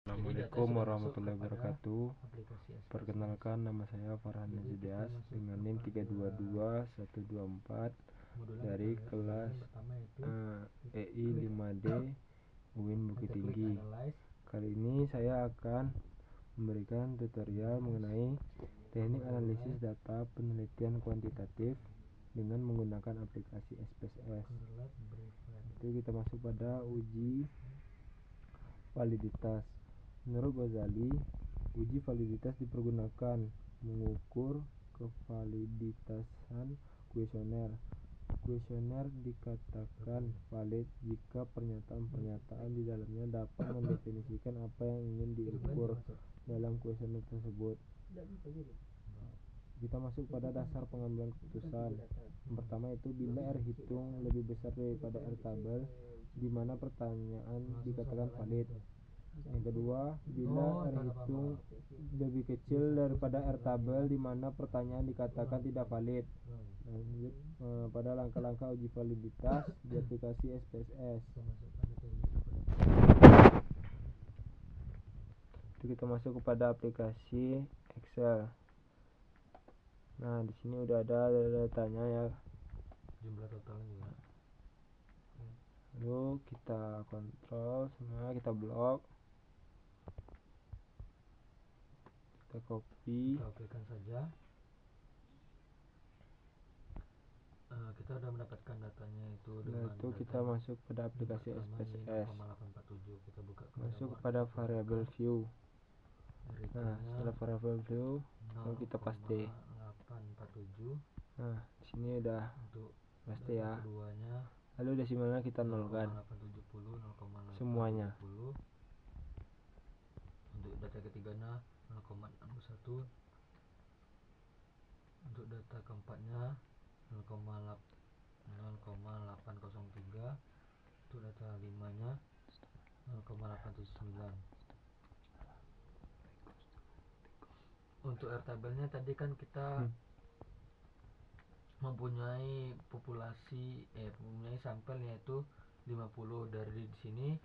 Assalamualaikum warahmatullahi wabarakatuh. Perkenalkan, nama saya Farhan Najidias dengan NIM 322124 dari kelas EI 5D UIN Bukit Tinggi. Kali ini saya akan memberikan tutorial mengenai teknik analisis data penelitian kuantitatif dengan menggunakan aplikasi SPSS. Itu kita masuk pada uji validitas. Menurut Ghazali, uji validitas dipergunakan mengukur kevaliditasan kuesioner. Kuesioner dikatakan valid jika pernyataan-pernyataan di dalamnya dapat mendefinisikan apa yang ingin diukur dalam kuesioner tersebut. Kita masuk pada dasar pengambilan keputusan. Yang pertama itu bila R hitung lebih besar daripada R tabel di mana pertanyaan dikatakan valid. Yang kedua, bila R hitung lebih kecil daripada R tabel di mana pertanyaan dikatakan tidak valid. Lanjut pada langkah-langkah uji validitas di aplikasi SPSS. Itu kita masuk kepada aplikasi Excel. Nah, di sini udah ada datanya ya. Jumlah totalnya juga. Lalu kita kontrol semua, kita blok. Kita copy. Kita okekan saja. Kita sudah mendapatkan datanya itu dengan Nah, itu kita masuk pada aplikasi SPSS. 0,847. Kita buka Masuk kepada variable view. Nah, setelah variable view, lalu kita paste. 0,847. Nah, di sini udah Untuk paste ya. keduanya, Lalu desimalnya kita nolkan 0,870, semuanya. Untuk data ketiganya 0,61. Untuk data keempatnya 0,803. Untuk data limanya 0,879. Untuk R tabelnya tadi kan kita mempunyai mempunyai sampel yaitu 50. Dari sini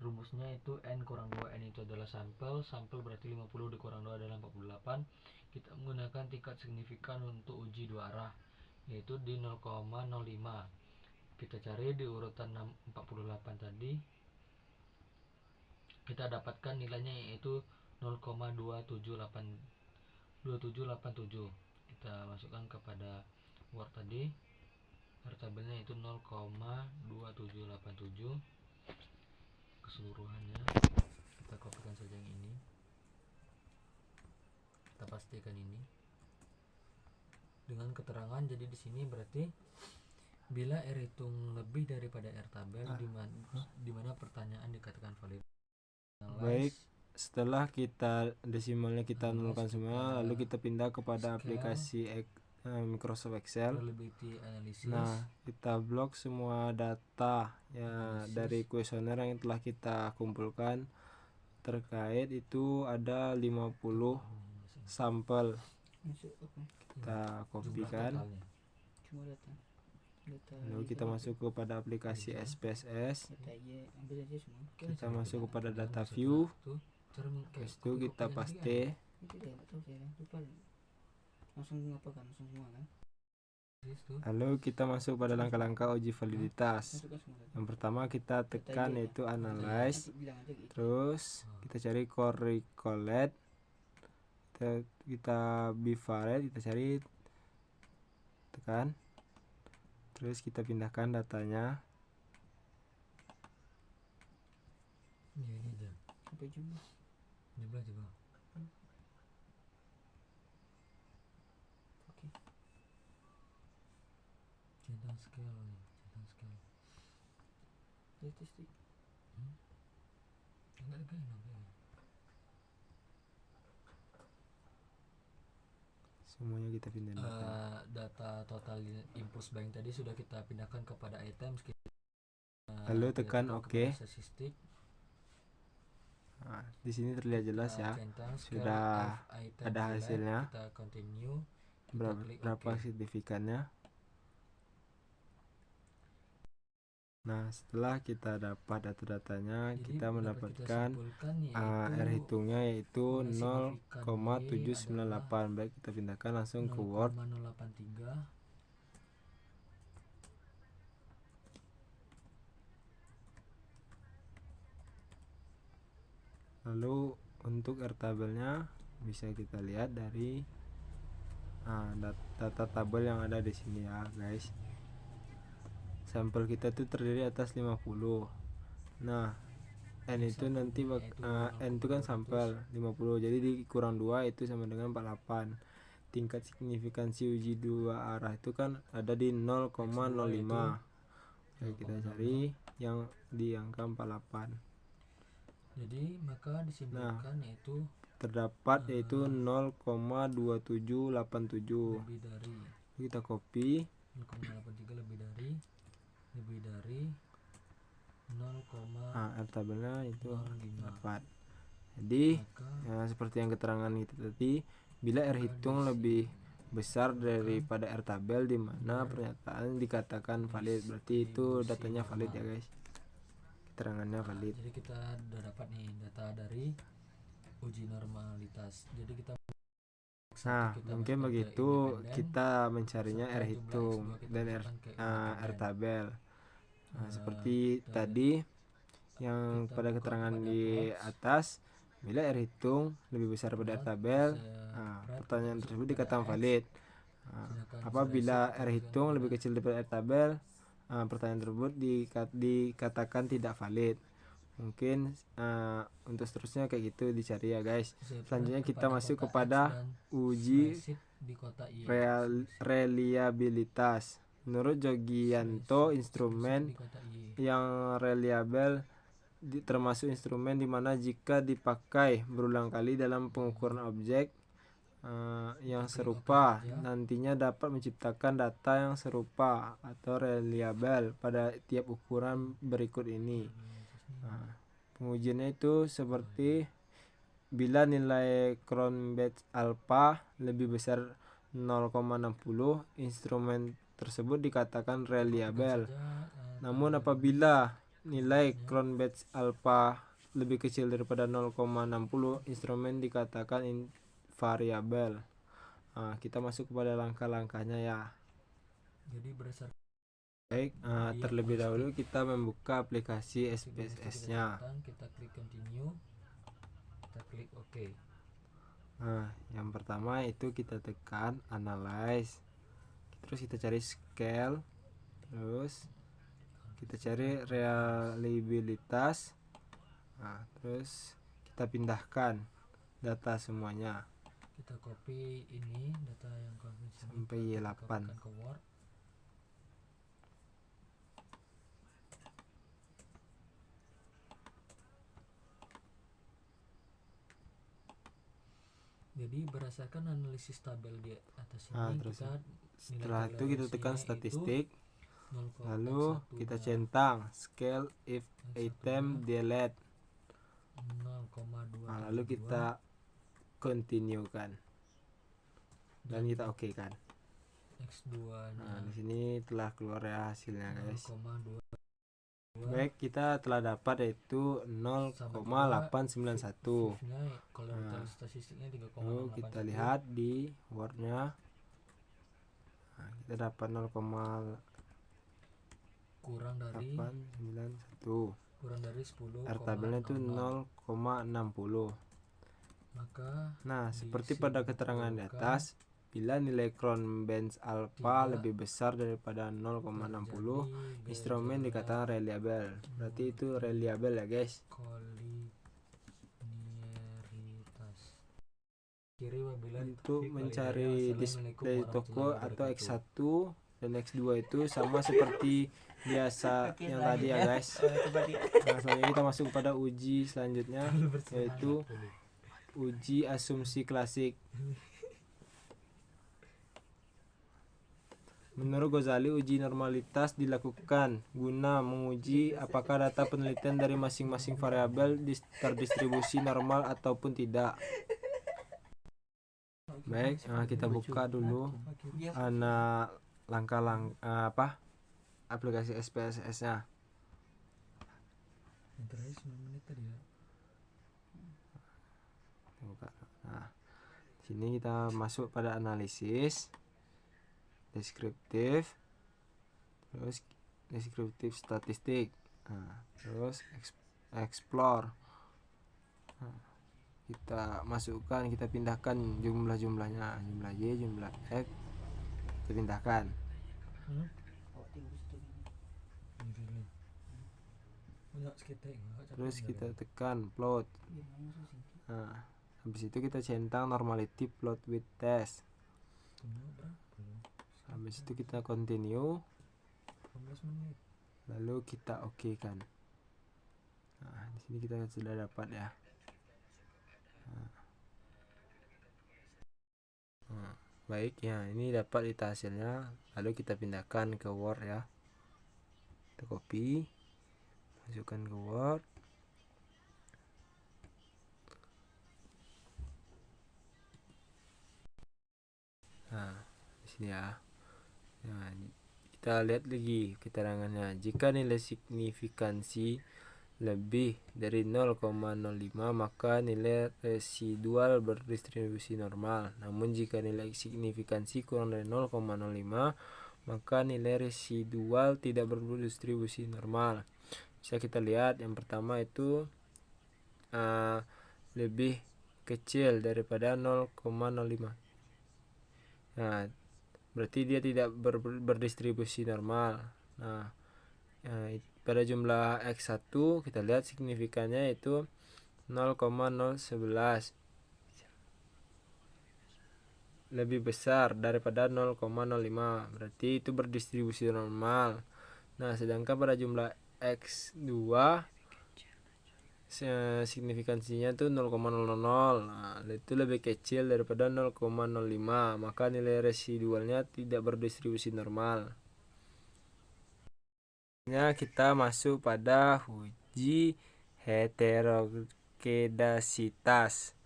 rumusnya itu N kurang 2. N itu adalah sampel berarti 50 dikurang 2 adalah 48. Kita menggunakan tingkat signifikan untuk uji dua arah yaitu di 0,05. Kita cari di urutan 48 tadi, kita dapatkan nilainya yaitu 0,2787. Kita masukkan kepada Word tadi, R tabelnya itu 0,2787 keseluruhannya. Kita kopikan saja yang ini, kita pastikan ini dengan keterangan. Jadi di sini berarti bila R hitung lebih daripada R tabel di mana pertanyaan dikatakan valid. Baik, setelah kita desimalnya kita nolkan semua, lalu kita pindah kepada aplikasi Microsoft Excel. Nah, kita blok semua data ya dari kuesioner yang telah kita kumpulkan. Terkait itu ada 50 sampel. Kita kopikan. Lalu kita masuk kepada aplikasi SPSS. Kita masuk kepada data view. Terus itu kita paste. Lalu kita masuk pada langkah-langkah uji validitas. Yang pertama kita tekan yaitu analyze. Terus kita cari correlate. Kita bivalid, kita cari, tekan. Terus kita pindahkan datanya. Ya, ini aja. Sampai jumlah juga. Oke. Centang scale. Statistik. Enggak ada Semuanya kita pindahkan. Data total impulse buying tadi sudah kita pindahkan kepada items. Lalu tekan OK. Statistik. Nah, di sini terlihat jelas ya, sudah ada hasilnya. Kita continue. Berapa signifikannya. Nah, setelah kita dapat data-datanya, Jadi kita dapat mendapatkan simpulkan R hitungnya yaitu nilai signifikan Y 0,798. Baik, kita pindahkan langsung ke Word. 0,083. Lalu untuk R tabelnya bisa kita lihat dari data tabel yang ada di sini ya guys. Sampel kita itu terdiri atas 50. Nah, N itu nanti N itu kan sampel 50, jadi dikurang 2 itu sama dengan 48. Tingkat signifikansi uji dua arah itu kan ada di 0,05. Oke, kita cari yang di angka 48. Jadi maka disimpulkan yaitu Terdapat yaitu 0,2787. lebih dari Kita copy 0,83 lebih dari 0, R tabelnya itu 0,05. dapat. Jadi maka seperti yang keterangan kita tadi, bila R hitung lebih besar daripada R tabel di mana pernyataan dikatakan valid, berarti itu datanya valid ya guys, keterangannya valid. Jadi kita udah dapat nih data dari uji normalitas. Jadi kita mungkin begitu kita mencarinya R hitung dan R tabel. Seperti tadi yang pada keterangan di atas, bila R hitung lebih besar pada R tabel, pertanyaan tersebut dikatakan valid. Apabila R hitung lebih kecil daripada R tabel, pertanyaan tersebut dikatakan tidak valid. Mungkin untuk seterusnya kayak gitu dicari ya guys. Selanjutnya kita masuk kepada uji reliabilitas. Menurut Jogianto, instrumen yang reliable termasuk instrumen di mana jika dipakai berulang kali dalam pengukuran objek yang serupa, nantinya dapat menciptakan data yang serupa atau reliable pada tiap ukuran berikut ini. Pengujiannya itu seperti bila nilai Cronbach alpha lebih besar 0,60, instrumen tersebut dikatakan reliable. Namun apabila nilai Cronbach alpha lebih kecil daripada 0,60, instrumen dikatakan invariabel. Kita masuk kepada langkah-langkahnya ya. Jadi berdasarkan baik, terlebih dahulu kita membuka aplikasi SPSS-nya. Kita klik continue, kita klik OK. Yang pertama itu kita tekan analyze, terus kita cari scale, terus kita cari reliabilitas, terus kita pindahkan data semuanya. Kita copy ini data yang sampai Y8 ke Word. Jadi berdasarkan analisis tabel di atas ini, terus setelah itu kita tekan statistik, lalu 0,41 kita centang scale if item delete, 0,2. lalu kita continue kan, dan kita oke kan. X2 di sini telah keluar ya hasilnya guys. 0,2. Baik, kita telah dapat yaitu 0,891. Lalu kita lihat di Word-nya, kita dapat 0,891. kurang dari 10. R tabelnya itu 0,60. Maka seperti pada keterangan di atas, bila nilai Cronbach alpha lebih besar daripada 0,60, instrumen dikatakan reliable. Berarti itu reliable ya guys. Untuk mencari display toko atau X1 dan X2 itu sama seperti biasa yang tadi ya guys. Selanjutnya kita masuk kepada uji selanjutnya, yaitu uji asumsi klasik. Menurut Ghazali, uji normalitas dilakukan guna menguji apakah data penelitian dari masing-masing variabel terdistribusi normal ataupun tidak. Baik, kita buka dulu langkah-langkah aplikasi SPSS-nya. Yang terakhir 9 menit tadi ya. Nah, sini kita masuk pada analisis, deskriptif, terus deskriptif statistik, terus explore. Kita masukkan, kita pindahkan jumlah-jumlahnya, jumlah Y, jumlah X, kita pindahkan. Terus kita tekan plot. Nah, habis itu kita centang normality plot with test. Habis itu kita continue, lalu kita oke kan. Nah, di sini kita sudah dapat ya. Baik ya, ini dapat kita hasilnya. Lalu kita pindahkan ke Word ya. Kita copy, masukkan ke Word. Nah, di sini ya. Nah, kita lihat lagi keterangannya. Jika nilai signifikansi lebih dari 0,05 maka nilai residual berdistribusi normal. Namun jika nilai signifikansi kurang dari 0,05 maka nilai residual tidak berdistribusi normal. Bisa kita lihat yang pertama itu lebih kecil daripada 0,05. Nah, berarti dia tidak berdistribusi normal. Nah, pada jumlah X1 kita lihat signifikannya itu 0,011, lebih besar daripada 0,05, berarti itu berdistribusi normal. Nah, sedangkan pada jumlah X2 signifikansinya itu 0,00. Nah, itu lebih kecil daripada 0,05, maka nilai residualnya tidak berdistribusi normal. Kita masuk pada uji heterokedasitas.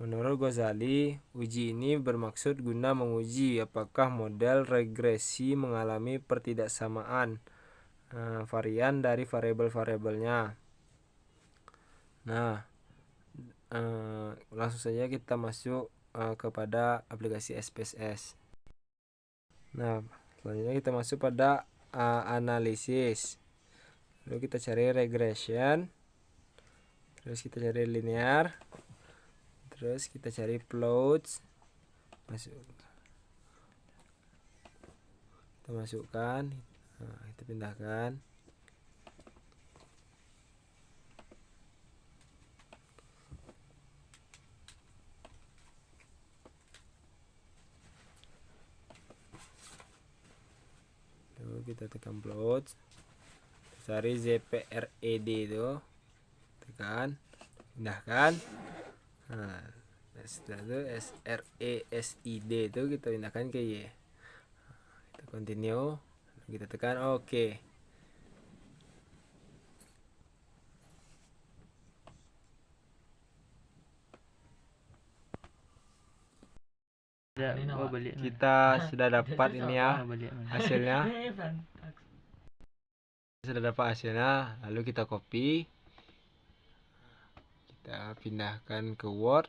Menurut Ghazali, uji ini bermaksud guna menguji apakah model regresi mengalami pertidaksamaan varian dari variabel-variabelnya. Nah, langsung saja kita masuk kepada aplikasi SPSS. Nah, selanjutnya kita masuk pada analisis. Lalu kita cari regression, terus kita cari linear, terus kita cari plots, kita masukkan, kita pindahkan. Lalu kita tekan plot, cari ZPRED itu, tekan, pindahkan. Nah, setelah itu SRESID itu kita pindahkan ke Y. Kita continue, kita tekan OK. Kita sudah dapat ini ya hasilnya. Sudah dapat hasilnya, lalu kita copy, kita pindahkan ke Word.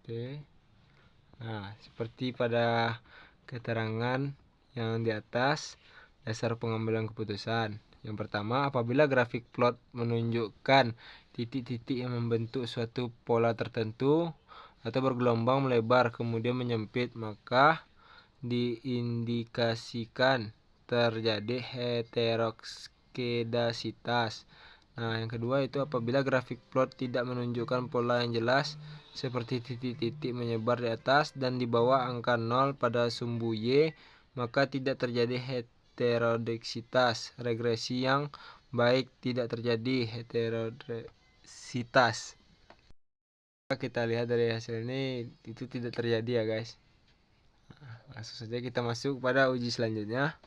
Paste. Nah, seperti pada keterangan yang di atas, dasar pengambilan keputusan. Yang pertama, apabila grafik plot menunjukkan titik-titik yang membentuk suatu pola tertentu atau bergelombang melebar kemudian menyempit, maka diindikasikan terjadi heterokedasitas. Nah, yang kedua itu apabila grafik plot tidak menunjukkan pola yang jelas seperti titik-titik menyebar di atas dan di bawah angka 0 pada sumbu Y, maka tidak terjadi heterodeksitas. Regresi yang baik tidak terjadi heterodeksitas. Kita lihat dari hasil ini itu tidak terjadi ya guys. Langsung saja kita masuk pada uji selanjutnya.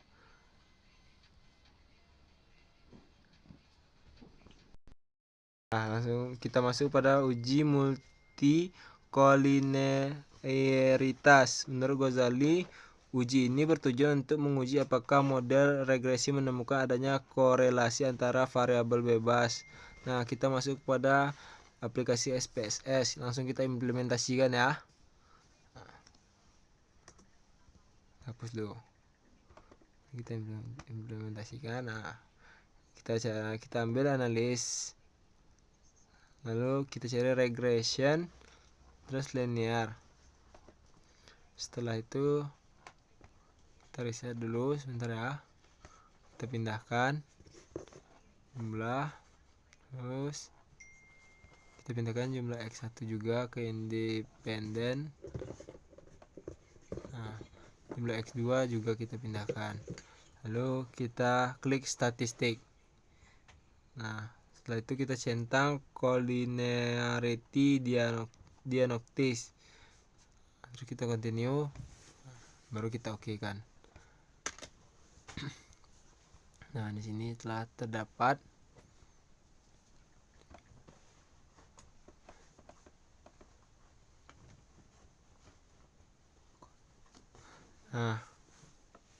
Nah, langsung kita masuk pada uji multikolinearitas. linearitas. Menurut Ghazali, uji ini bertujuan untuk menguji apakah model regresi menemukan adanya korelasi antara variabel bebas. Nah, kita masuk pada aplikasi SPSS. Langsung kita implementasikan ya. Hapus dulu. Kita implementasikan. Nah, kita ambil analis. Lalu kita cari regression, terus linear. Setelah itu kita reset dulu sebentar ya. Kita pindahkan jumlah, terus kita pindahkan jumlah X1 juga ke independen. Nah, jumlah X2 juga kita pindahkan. Lalu kita klik statistik. Nah, setelah itu kita centang collinearity diagnostics. Terus kita continue, baru kita oke kan. Nah, di sini telah terdapat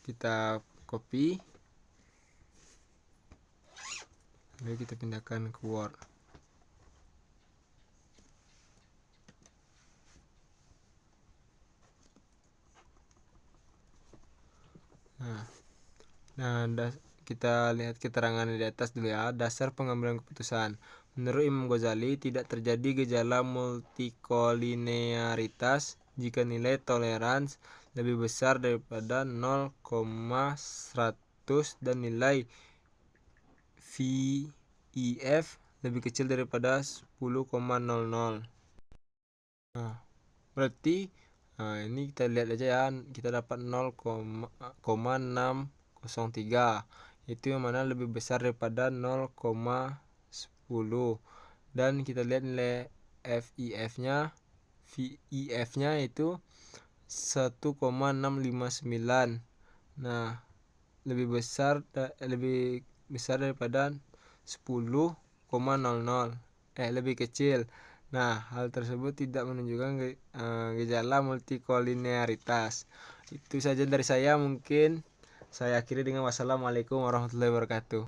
kita copy, lalu kita pindahkan ke Word. Kita lihat keterangan di atas dulu ya. Dasar pengambilan keputusan. Menurut Imam Ghazali, tidak terjadi gejala multikolinearitas jika nilai toleransi lebih besar daripada 0,100 dan nilai VIF lebih kecil daripada 10,00. Berarti ini kita lihat aja ya, kita dapat 0,603. Itu yang mana lebih besar daripada 0,10. Dan kita lihat nilai VIF-nya itu 1,659. Nah, lebih besar daripada 10,00. Lebih kecil. Nah, hal tersebut tidak menunjukkan gejala multikolinearitas. Itu saja dari saya, mungkin saya akhiri dengan wassalamualaikum warahmatullahi wabarakatuh.